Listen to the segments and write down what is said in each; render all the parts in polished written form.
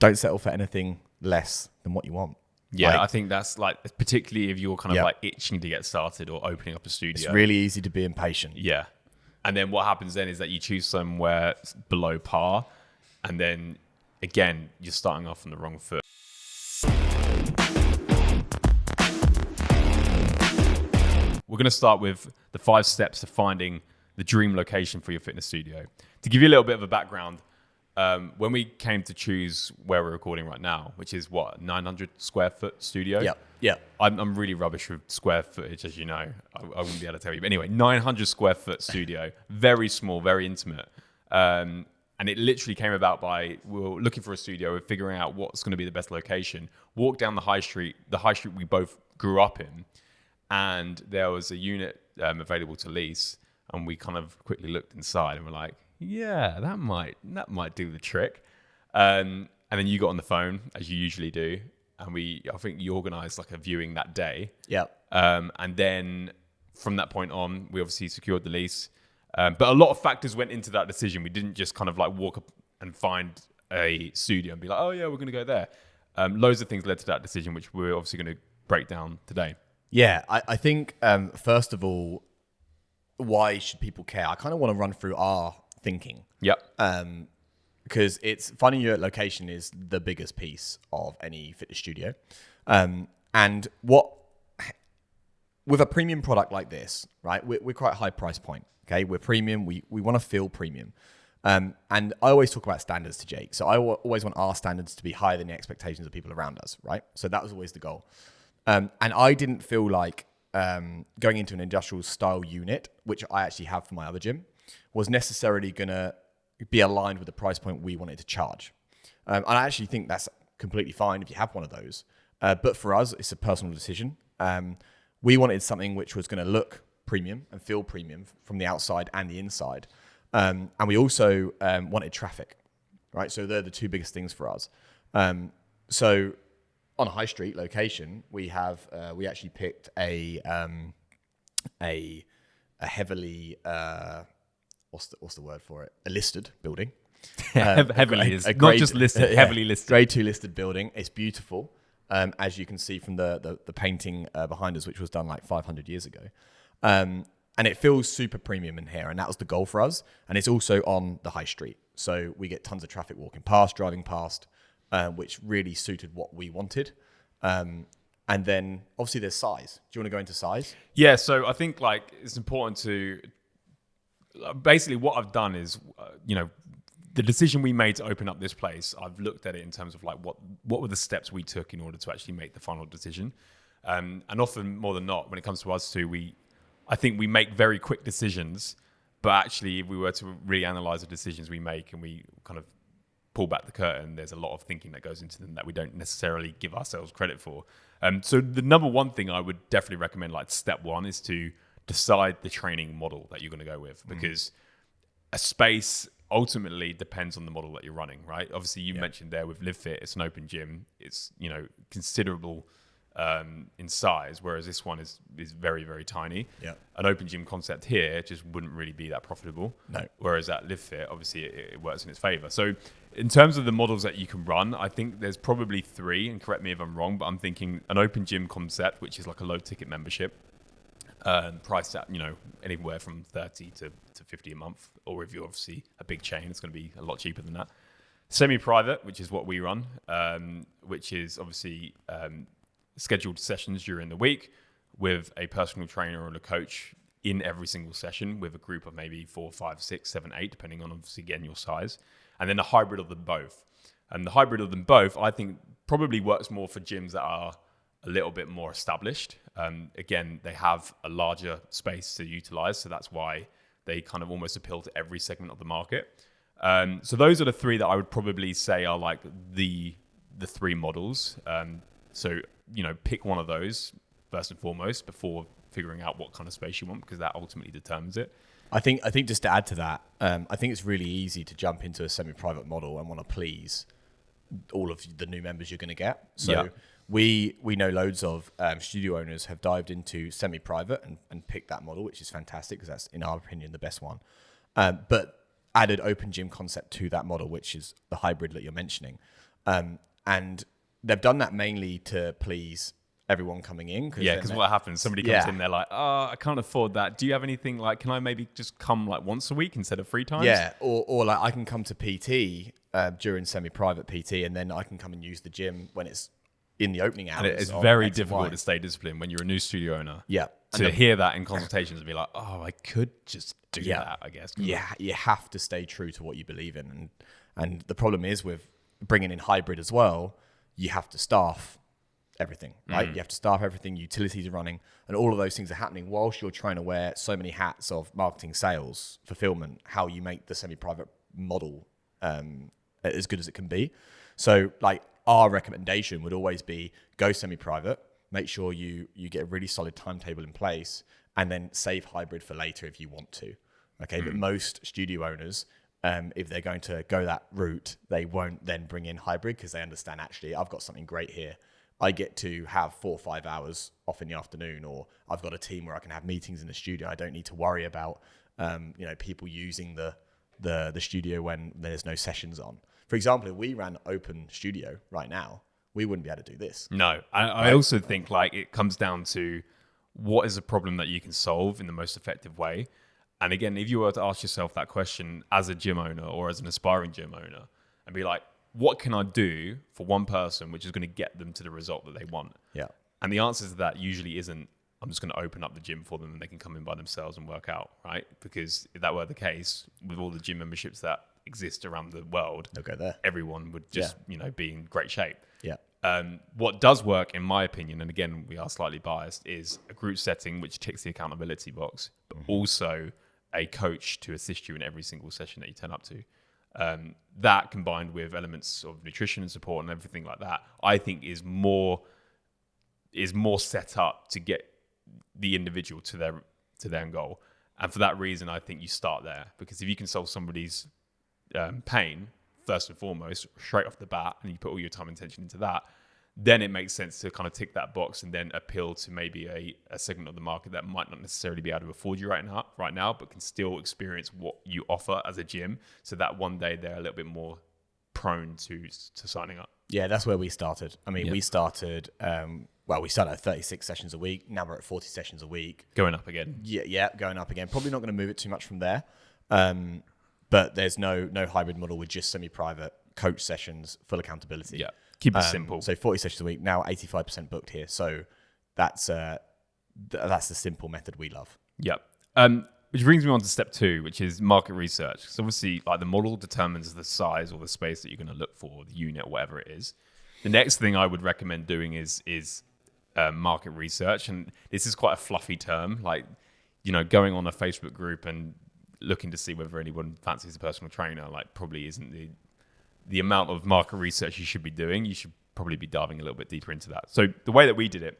don't settle for anything less than what you want. Yeah, I think that's like, particularly if you're kind of like itching to get started or opening up a studio. It's really easy to be impatient. Yeah. And then what happens then is that you choose somewhere below par, and then again, you're starting off on the wrong foot. We're going to start with the 5 steps to finding the dream location for your fitness studio. To give you a little bit of a background, when we came to choose where we're recording right now, which is 900 square foot studio. Yeah. I'm really rubbish with square footage, as you know. I wouldn't be able to tell you. But anyway, 900 square foot studio, very small, very intimate. And it literally came about by, we were looking for a studio, we're figuring out what's going to be the best location. Walked down the high street we both grew up in, and there was a unit available to lease. And we kind of quickly looked inside and we're like, yeah, that might do the trick. And then you got on the phone, as you usually do. And I think you organized like a viewing that day. Yeah. And then from that point on, we obviously secured the lease. But a lot of factors went into that decision. We didn't just kind of like walk up and find a studio and be like, oh yeah, we're going to go there. Loads of things led to that decision, which we're obviously going to break down today. Yeah, I think, first of all, why should people care? I kind of want to run through our thinking. Yep. Because it's finding your location is the biggest piece of any fitness studio. And with a premium product like this, right, we're quite a high price point. Okay, we're premium. We want to feel premium. And I always talk about standards to Jake. So I always want our standards to be higher than the expectations of people around us, right? So that was always the goal. And I didn't feel like going into an industrial style unit, which I actually have for my other gym, was necessarily going to be aligned with the price point we wanted to charge. And I actually think that's completely fine if you have one of those. But for us, it's a personal decision. We wanted something which was going to look premium and feel premium from the outside and the inside. And we also wanted traffic, right? So they're the two biggest things for us. So on a high street location, we actually picked a heavily what's the word for it? A listed building. Heavily is not just listed, heavily listed. Grade 2 listed building. It's beautiful, as you can see from the painting behind us, which was done like 500 years ago. And it feels super premium in here, and that was the goal for us. And it's also on the high street, so we get tons of traffic walking past, driving past, which really suited what we wanted. And then obviously there's size. Do you want to go into size? Yeah, so I think like it's important to basically what I've done is, the decision we made to open up this place, I've looked at it in terms of like what were the steps we took in order to actually make the final decision. And often more than not, when it comes to us two, I think we make very quick decisions, but actually if we were to really analyze the decisions we make and we kind of pull back the curtain, there's a lot of thinking that goes into them that we don't necessarily give ourselves credit for. So the number one thing I would definitely recommend, like step one, is to decide the training model that you're going to go with, because a space ultimately depends on the model that you're running, right? Obviously you mentioned there with LiveFit, it's an open gym. It's, considerable in size, whereas this one is very, very tiny. Yeah. An open gym concept here just wouldn't really be that profitable. No. Whereas at LiveFit, obviously it works in its favor. So in terms of the models that you can run, I think there's probably 3, and correct me if I'm wrong, but I'm thinking an open gym concept, which is like a low ticket membership, priced at, anywhere from 30 to 50 a month. Or if you're obviously a big chain, it's going to be a lot cheaper than that. Semi-private, which is what we run, which is obviously scheduled sessions during the week with a personal trainer or a coach in every single session with a group of maybe 4, 5, 6, 7, 8, depending on obviously again your size, and then a hybrid of them both. And the hybrid of them both, I think, probably works more for gyms that are a little bit more established. Again, they have a larger space to utilize, so that's why they kind of almost appeal to every segment of the market. So those are the 3 that I would probably say are like the 3 models. So, pick one of those first and foremost before figuring out what kind of space you want, because that ultimately determines it. I think just to add to that, I think it's really easy to jump into a semi-private model and want to please all of the new members you're going to get. So we know loads of studio owners have dived into semi-private and picked that model, which is fantastic because that's, in our opinion, the best one. But added open gym concept to that model, which is the hybrid that you're mentioning. And they've done that mainly to please everyone coming in. Because what happens? Somebody comes in, they're like, "Oh, I can't afford that. Do you have anything like? Can I maybe just come like once a week instead of 3 times?" Yeah, or like I can come to PT during semi-private PT, and then I can come and use the gym when it's in the opening hours. And it's very difficult to stay disciplined when you're a new studio owner. Yeah, To hear that in consultations and be like, "Oh, I could just do that, I guess." Yeah, you have to stay true to what you believe in, and the problem is with bringing in hybrid as well. You have to staff everything, right? You have to staff everything. Utilities are running, and all of those things are happening whilst you're trying to wear so many hats of marketing, sales, fulfillment. How you make the semi-private model as good as it can be. So, like our recommendation would always be go semi-private. Make sure you get a really solid timetable in place, and then save hybrid for later if you want to. Okay, but most studio owners, if they're going to go that route, they won't then bring in hybrid because they understand, actually, I've got something great here. I get to have 4 or 5 hours off in the afternoon, or I've got a team where I can have meetings in the studio. I don't need to worry about people using the studio when there's no sessions on. For example, if we ran open studio right now, we wouldn't be able to do this. No, I also think like it comes down to what is a problem that you can solve in the most effective way. And again, if you were to ask yourself that question as a gym owner or as an aspiring gym owner and be like, what can I do for one person which is going to get them to the result that they want? Yeah. And the answer to that usually isn't, I'm just going to open up the gym for them and they can come in by themselves and work out, right? Because if that were the case, with all the gym memberships that exist around the world, they'll go there. Everyone would just, be in great shape. Yeah. What does work, in my opinion, and again, we are slightly biased, is a group setting which ticks the accountability box, but also a coach to assist you in every single session that you turn up to. That combined with elements of nutrition and support and everything like that, I think is more set up to get the individual to their end goal. And for that reason, I think you start there, because if you can solve somebody's pain first and foremost, straight off the bat, and you put all your time and attention into that, then it makes sense to kind of tick that box and then appeal to maybe a segment of the market that might not necessarily be able to afford you right now, but can still experience what you offer as a gym, so that one day they're a little bit more prone to signing up. Yeah, that's where we started. I mean, we started, we started at 36 sessions a week. Now we're at 40 sessions a week. Going up again. Yeah, going up again. Probably not going to move it too much from there. But there's no hybrid model with just semi-private coach sessions, full accountability. Yeah, keep it simple. So 40 sessions a week, now 85% booked here. So that's the simple method we love. Yep. Which brings me on to step 2, which is market research. So obviously, like, the model determines the size or the space that you're going to look for, the unit, whatever it is. The next thing I would recommend doing is market research, and this is quite a fluffy term. Like, going on a Facebook group and looking to see whether anyone fancies a personal trainer, like, probably isn't the amount of market research you should be doing. You should probably be diving a little bit deeper into that. So the way that we did it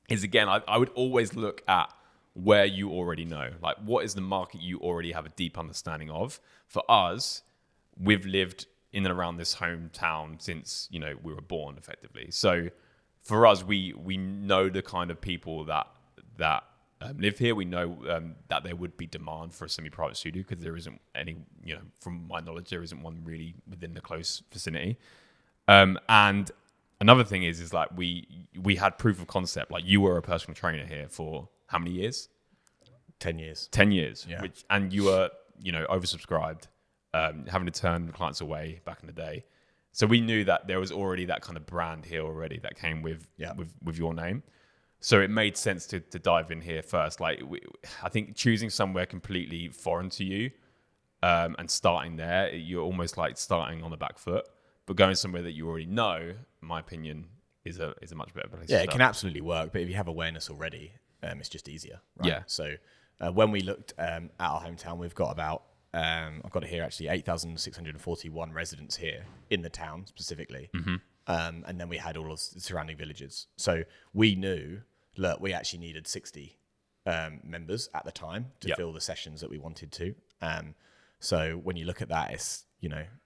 is, again, I would always look at where you already know, like, what is the market you already have a deep understanding of. For us, we've lived in and around this hometown since, we were born, effectively. So for us, we know the kind of people that live here. We know that there would be demand for a semi-private studio, because there isn't any, from my knowledge, there isn't one really within the close vicinity. And another thing is like we had proof of concept. Like, you were a personal trainer here for how many years? 10 years. 10 years. Yeah. And you were, oversubscribed, having to turn clients away back in the day. So we knew that there was already that kind of brand here already that came with your name. So it made sense to dive in here first. Like, I think choosing somewhere completely foreign to you and starting there, you're almost like starting on the back foot. But going somewhere that you already know, in my opinion, is a much better place. Yeah, it can absolutely work. But if you have awareness already, it's just easier. Right? Yeah. So when we looked at our hometown, we've got about, I've got it here actually, 8,641 residents here in the town specifically. Mm-hmm. And then we had all of the surrounding villages. So we knew, look, we actually needed 60 members at the time to fill the sessions that we wanted to. So when you look at that, it's,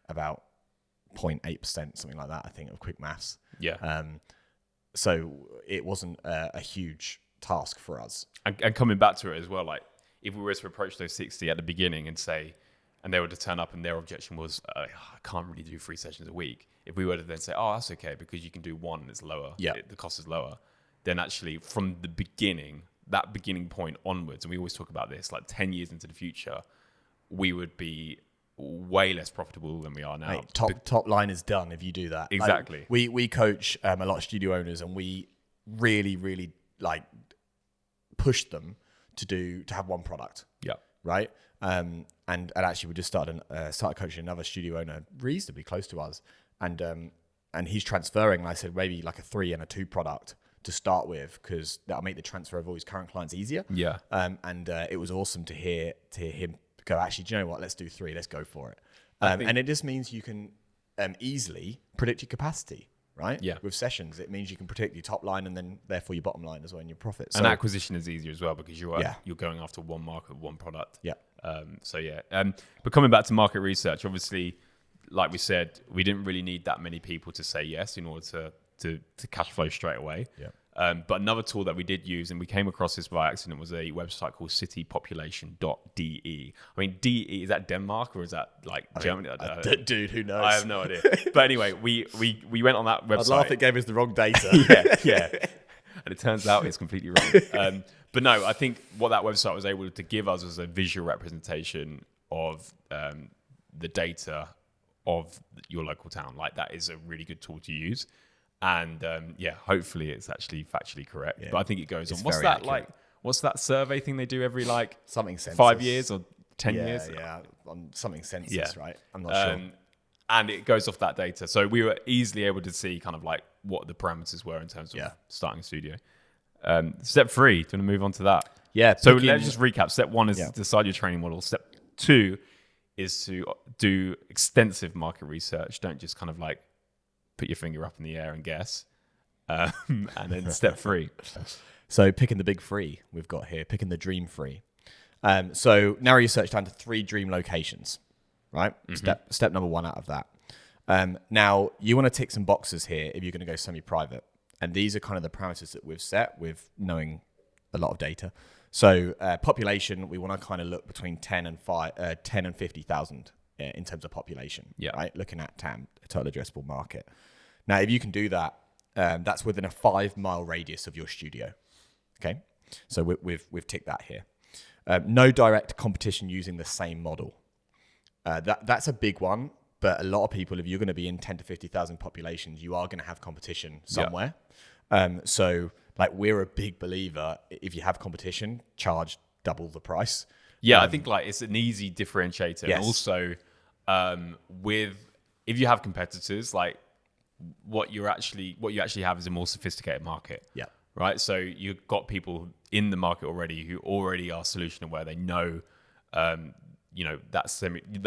about 0.8%, something like that, I think, of quick maths. Yeah. So it wasn't a huge task for us. And coming back to it as well, like, if we were to approach those 60 at the beginning and say, and they were to turn up and their objection was, I can't really do 3 sessions a week. If we were to then say, oh, that's okay because you can do one and it's lower, the cost is lower, then actually from the beginning, that beginning point onwards, and we always talk about this, like 10 years into the future, we would be way less profitable than we are now. Mate, top line is done if you do that. Exactly. Like, we coach a lot of studio owners, and we really like push them to have one product. Yeah. Right. And actually we just started coaching another studio owner reasonably close to us, and he's transferring. And I said maybe like a 3 and a 2 product to start with, because that'll make the transfer of all his current clients easier. Yeah. And it was awesome to hear him go, actually, do you know what? Let's do 3. Let's go for it. And it just means you can easily predict your capacity, right? Yeah. With sessions, it means you can predict your top line and then therefore your bottom line as well and your profit. And acquisition is easier as well because you're going after one market, one product. Yeah. But coming back to market research, obviously, like we said, we didn't really need that many people to say yes in order to cash flow straight away. Yeah. But another tool that we did use, and we came across this by accident, was a website called citypopulation.de. I mean, DE, is that Denmark or is that like Germany? Dude, who knows? I have no idea. But anyway, we went on that website. I'd laugh it gave us the wrong data. yeah. And it turns out it's completely wrong. But no, I think what that website was able to give us was a visual representation of the data of your local town. Like, that is a really good tool to use. And hopefully it's actually factually correct. Yeah. But I think it goes on. What's that accurate. Like? What's that survey thing they do every like something census. 5 years or 10 years? Yeah, on something census, right? I'm not sure. And it goes off that data, so we were easily able to see kind of like what the parameters were in terms of starting a studio. Step 3, do you want to move on to that? Yeah. So let's just recap. Step 1 is decide your training model. Step 2 is to do extensive market research. Don't just kind of like put your finger up in the air and guess. And then step 3. So picking the big 3 we've got here, picking the dream 3. So narrow your search down to 3 dream locations, right? Mm-hmm. Step number 1 out of that. Now, you want to tick some boxes here if you're going to go semi-private. And these are kind of the parameters that we've set with knowing a lot of data. So population, we want to kind of look between 10 and 50,000 in terms of population, right? Looking at TAM, total addressable market. Now, if you can do that, that's within a 5-mile radius of your studio. Okay, so we've ticked that here. No direct competition using the same model. That's a big one, but a lot of people, if you're going to be in 10 to 50,000 populations, you are going to have competition somewhere. So like, we're a big believer, if you have competition, charge double the price. I think like it's an easy differentiator. Yes. And also if you have competitors, like what you actually have is a more sophisticated market. Yeah. Right. So you've got people in the market already who already are solution aware. They know, they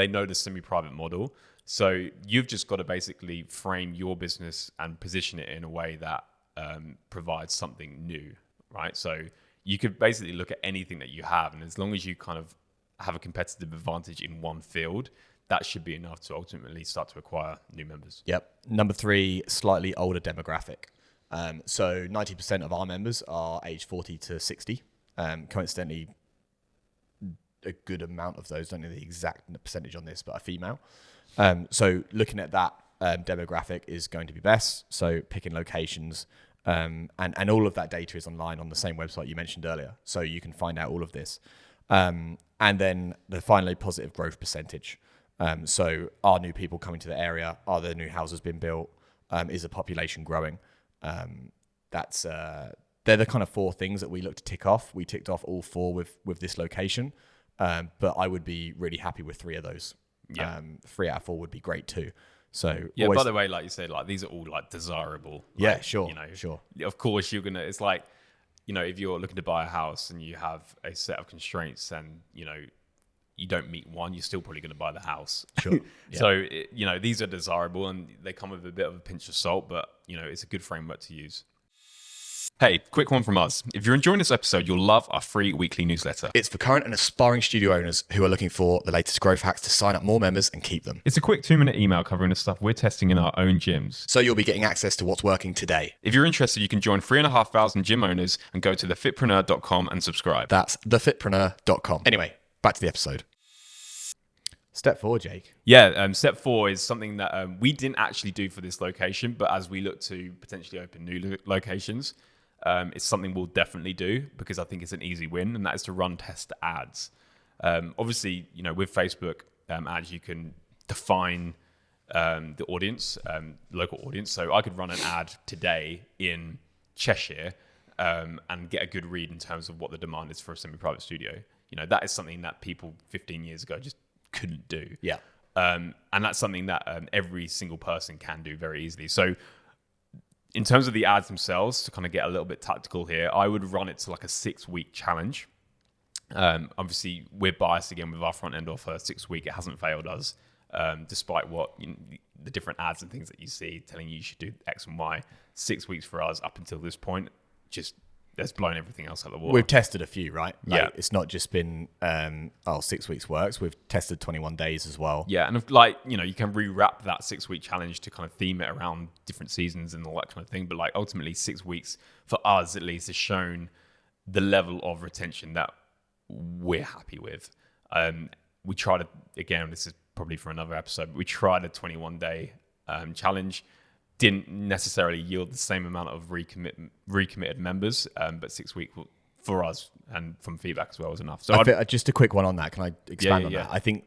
know the semi-private model. So you've just got to basically frame your business and position it in a way that provides something new. Right. So you could basically look at anything that you have, and as long as you kind of have a competitive advantage in one field, that should be enough to ultimately start to acquire new members. Yep. Number 3, slightly older demographic. So 90% of our members are age 40 to 60. Coincidentally, a good amount of those, don't know the exact percentage on this, but are female. So looking at that demographic is going to be best. So picking locations, and all of that data is online on the same website you mentioned earlier. So you can find out all of this. And then finally, positive growth percentage. So are new people coming to the area? Are there new houses being built? Is the population growing? They're the kind of 4 things that we look to tick off. We ticked off all 4 with this location, but I would be really happy with 3 of those. 3 out of 4 would be great too. So by the way, like you said, like these are all like desirable. Yeah, sure. Sure. Of course, it's like, if you're looking to buy a house and you have a set of constraints and you don't meet one, you're still probably going to buy the house. Sure. Yeah. So, these are desirable and they come with a bit of a pinch of salt, but, it's a good framework to use. Hey, quick one from us. If you're enjoying this episode, you'll love our free weekly newsletter. It's for current and aspiring studio owners who are looking for the latest growth hacks to sign up more members and keep them. It's a quick 2-minute email covering the stuff we're testing in our own gyms. So you'll be getting access to what's working today. If you're interested, you can join 3,500 gym owners and go to thefitpreneur.com and subscribe. That's thefitpreneur.com. Anyway, back to the episode. Step 4, Jake. Yeah, step 4 is something that we didn't actually do for this location, but as we look to potentially open new locations, it's something we'll definitely do because I think it's an easy win, and that is to run test ads. Obviously, with Facebook ads, you can define the audience, local audience. So I could run an ad today in Cheshire and get a good read in terms of what the demand is for a semi-private studio. That is something that people 15 years ago just couldn't do. Yeah. And that's something that every single person can do very easily. So in terms of the ads themselves, to kind of get a little bit tactical here, I would run it to like a 6-week challenge. Obviously, we're biased again with our front end offer. 6 week, it hasn't failed us, despite what the different ads and things that you see telling you should do X and Y. 6 weeks for us up until this point, just that's blown everything else out of the water. We've tested a few, right? Yeah. It's not just been 6 weeks works. We've tested 21 days as well. Yeah, and you can rewrap that 6 week challenge to kind of theme it around different seasons and all that kind of thing. But ultimately, 6 weeks for us at least has shown the level of retention that we're happy with. We tried again, this is probably for another episode, but we tried a 21-day challenge. Didn't necessarily yield the same amount of recommitted members, but 6 weeks for us and from feedback as well was enough. So just a quick one on that. Can I expand on that? I think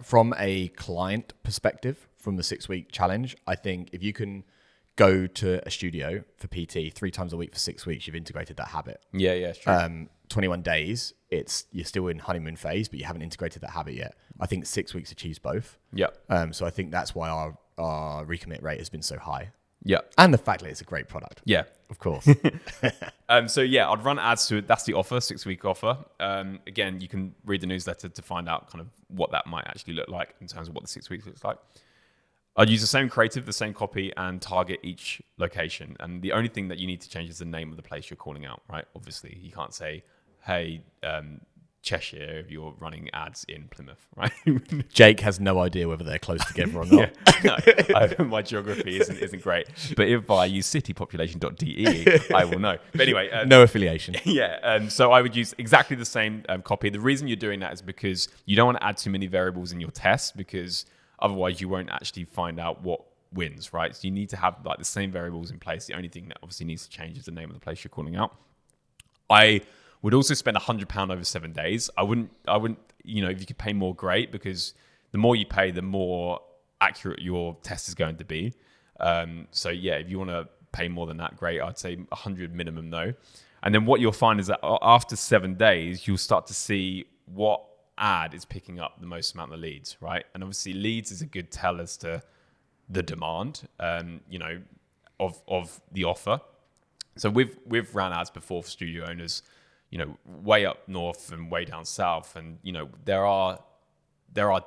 from a client perspective, from the 6 week challenge, I think if you can go to a studio for PT 3 times a week for 6 weeks, you've integrated that habit. Yeah, it's true. 21 days, you're still in honeymoon phase, but you haven't integrated that habit yet. I think 6 weeks achieves both. Yeah. So I think that's why our recommit rate has been so high. Yeah. And the fact that it's a great product. Yeah. Of course. So yeah, I'd run ads to it. That's the offer, 6 week offer. Again, you can read the newsletter to find out kind of what that might actually look like in terms of what the 6 weeks looks like. I'd use the same creative, the same copy, and target each location. And the only thing that you need to change is the name of the place you're calling out, right? Obviously, you can't say, hey, Cheshire, if you're running ads in Plymouth, right? Jake has no idea whether they're close together or not. My geography isn't great. But if I use citypopulation.de, I will know. But anyway. No affiliation. Yeah. So I would use exactly the same copy. The reason you're doing that is because you don't want to add too many variables in your test, because otherwise you won't actually find out what wins, right? So you need to have the same variables in place. The only thing that obviously needs to change is the name of the place you're calling out. I would also spend £100 over 7 days. I wouldn't, if you could pay more, great, because the more you pay, the more accurate your test is going to be. So yeah, if you want to pay more than that, great. I'd say 100 minimum though. And then what you'll find is that after 7 days, you'll start to see what ad is picking up the most amount of leads, right? And obviously leads is a good tell as to the demand, of the offer. So we've ran ads before for studio owners, way up north and way down south. And, there are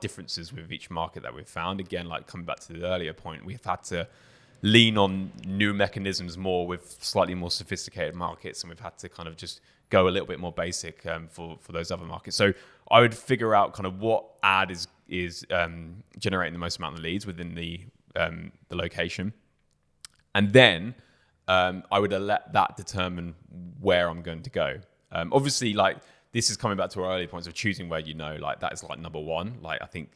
differences with each market that we've found. Again, like coming back to the earlier point, we've had to lean on new mechanisms more with slightly more sophisticated markets. And we've had to kind of just go a little bit more basic for those other markets. So I would figure out kind of what ad is generating the most amount of leads within the location. And then I would let that determine where I'm going to go. Obviously, this is coming back to our earlier points of choosing where that is number one. I think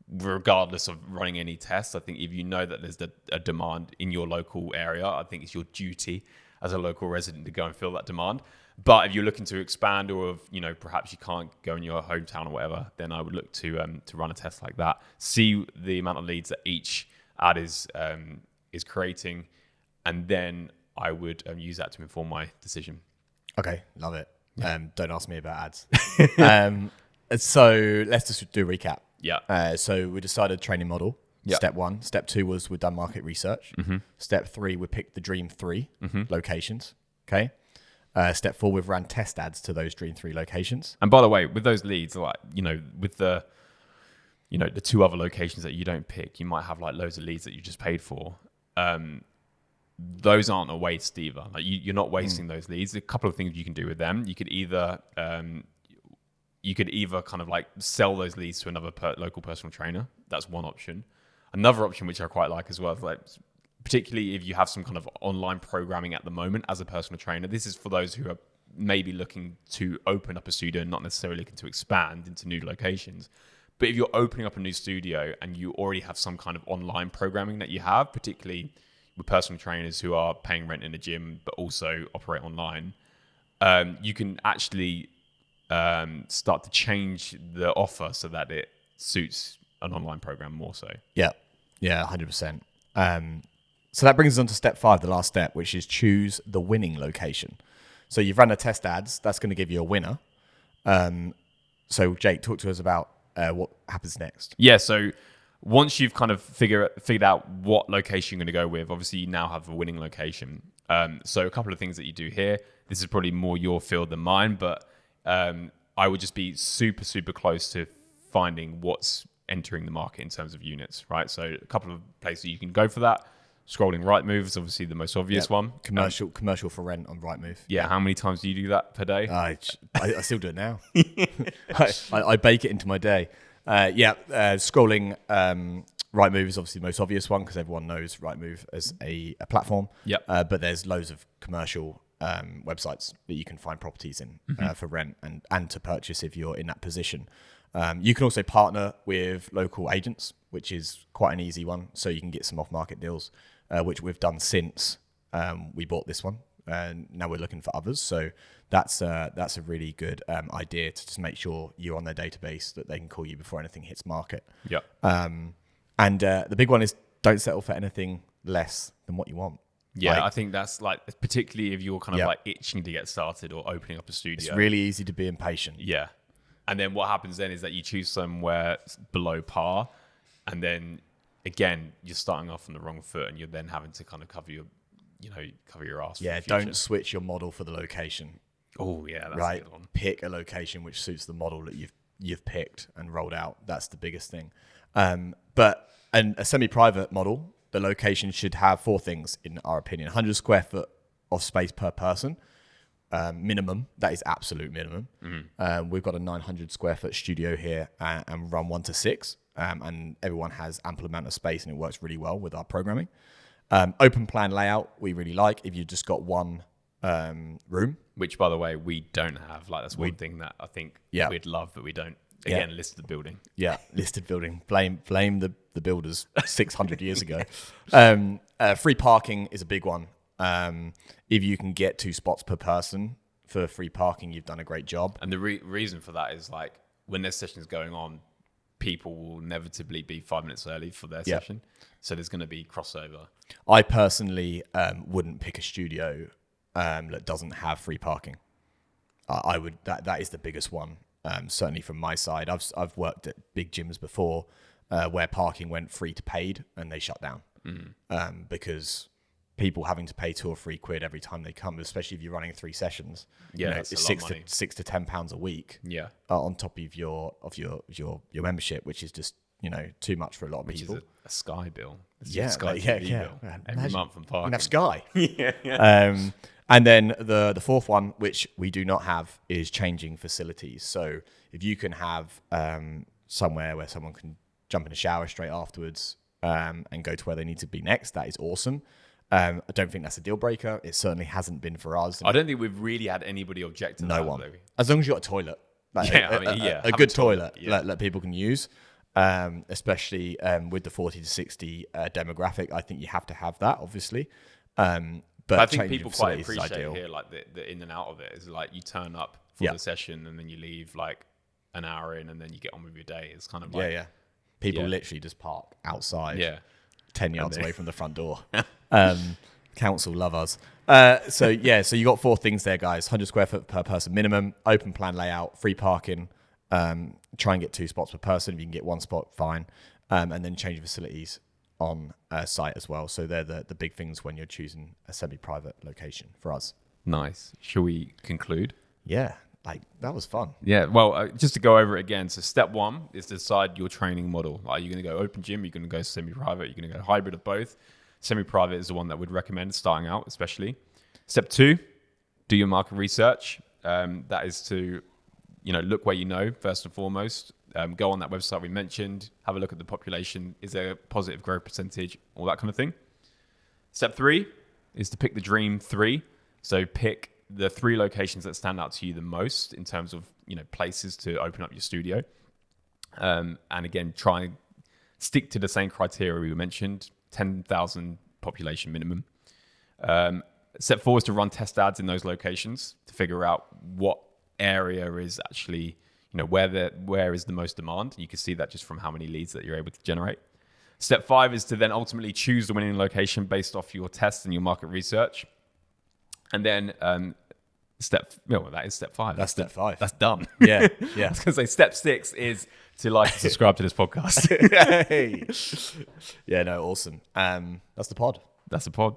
regardless of running any tests, I think if you know that there's a demand in your local area, I think it's your duty as a local resident to go and fill that demand. But if you're looking to expand, or if perhaps you can't go in your hometown or whatever, then I would look to run a test like that, see the amount of leads that each ad is creating, and then I would use that to inform my decision. Okay, love it. Don't ask me about ads. So let's just do a recap. Yeah. So we decided training model. Yeah. Step 1. Step 2 was we've done market research. Mm-hmm. Step 3, we picked the dream 3 mm-hmm. locations. Okay. Step 4, we've ran test ads to those dream 3 locations. And by the way, with those leads, with the 2 other locations that you don't pick, you might have loads of leads that you just paid for. Those aren't a waste either. You're not wasting those leads. There's a couple of things you can do with them. You could either kind of sell those leads to another local personal trainer. That's one option. Another option, which I quite like as well, is particularly if you have some kind of online programming at the moment as a personal trainer. This is for those who are maybe looking to open up a studio and not necessarily looking to expand into new locations. But if you're opening up a new studio and you already have some kind of online programming that you have, particularly with personal trainers who are paying rent in a gym but also operate online, you can actually start to change the offer so that it suits an online program more so. Yeah, 100%. So that brings us on to step 5, the last step, which is choose the winning location. So you've run the test ads. That's going to give you a winner. So Jake, talk to us about what happens next. Yeah, so once you've kind of figured out what location you're going to go with, obviously you now have a winning location. So a couple of things that you do here. This is probably more your field than mine, but I would just be super, super close to finding what's entering the market in terms of units, right? So a couple of places you can go for that. Scrolling Rightmove is obviously the most obvious one. Commercial for rent on Rightmove. Yeah, how many times do you do that per day? I still do it now. I bake it into my day. Scrolling Rightmove is obviously the most obvious one because everyone knows Rightmove as a platform. Yep. But there's loads of commercial websites that you can find properties in for rent and to purchase if you're in that position. You can also partner with local agents, which is quite an easy one. So you can get some off-market deals, which we've done since we bought this one. And now we're looking for others. So that's a really good idea to just make sure you're on their database, that they can call you before anything hits market. Yeah. And the big one is don't settle for anything less than what you want. Yeah, I think that's like, particularly if you're kind of like itching to get started or opening up a studio. It's really easy to be impatient. Yeah. And then what happens then is that you choose somewhere below par. And then again, you're starting off on the wrong foot and you're then having to kind of cover your ass. Yeah, don't switch your model for the location. Oh yeah, that's right. a good one. Pick a location which suits the model that you've picked and rolled out. That's the biggest thing. But a semi-private model, the location should have 4 things in our opinion: 100 square foot of space per person, minimum. That is absolute minimum. We've got a 900 square foot studio here and run 1 to 6, and everyone has ample amount of space and it works really well with our programming. Open plan layout we really like. If you've just got one room, which by the way we don't have, like that's one thing that I think we'd love, but we don't. Again, listed building. Yeah, listed building. Blame the builders 600 years ago. Free parking is a big one. If you can get 2 spots per person for free parking, you've done a great job. And the reason for that is like when there's sessions going on, people will inevitably be 5 minutes early for their session. So there's going to be crossover. I personally wouldn't pick a studio that doesn't have free parking. I would. That is the biggest one. Certainly from my side, I've worked at big gyms before where parking went free to paid and they shut down because people having to pay £2 or £3 every time they come, especially if you're running 3 sessions. It's £6 to £10 a week. Yeah, on top of your membership, which is just too much for a lot of people. Which is a Sky bill. Sky TV bill every month on parking. And have Sky. yeah. And then the 4th one, which we do not have, is changing facilities. So if you can have somewhere where someone can jump in a shower straight afterwards and go to where they need to be next, that is awesome. I don't think that's a deal breaker. It certainly hasn't been for us. I don't think we've really had anybody object to that. No one. As long as you've got a toilet. A good toilet that people can use. Especially with the 40 to 60 demographic. I think you have to have that, obviously. But I think people quite appreciate here, like the in and out of it is like you turn up for the session and then you leave like an hour in and then you get on with your day. It's kind of like people literally just park outside 10 yards away from the front door. Council love us. So you got 4 things there, guys. 100 square foot per person minimum, open plan layout, free parking. Try and get 2 spots per person. If you can get 1 spot, fine. And then change facilities on site as well. So they're the big things when you're choosing a semi-private location for us. Nice. Shall we conclude? Yeah, that was fun. Yeah, well, just to go over it again. So step 1 is to decide your training model. Are you going to go open gym? You're going to go semi-private? You're going to go hybrid of both? Semi-private is the one that we'd recommend starting out, especially. Step 2, do your market research. That is to look where first and foremost. Go on that website we mentioned, have a look at the population. Is there a positive growth percentage? All that kind of thing. Step 3 is to pick the dream 3. So pick the 3 locations that stand out to you the most in terms of, places to open up your studio. And again, try and stick to the same criteria we mentioned, 10,000 population minimum. Step 4 is to run test ads in those locations to figure out what area is actually, where is the most demand. You can see that just from how many leads that you're able to generate. Step 5 is to then ultimately choose the winning location based off your tests and your market research. And then that is step 5. That's step 5. That's done. Yeah. I was going to say step 6 is to like and subscribe to this podcast. Hey. Yeah, no, awesome. That's the pod. That's the pod.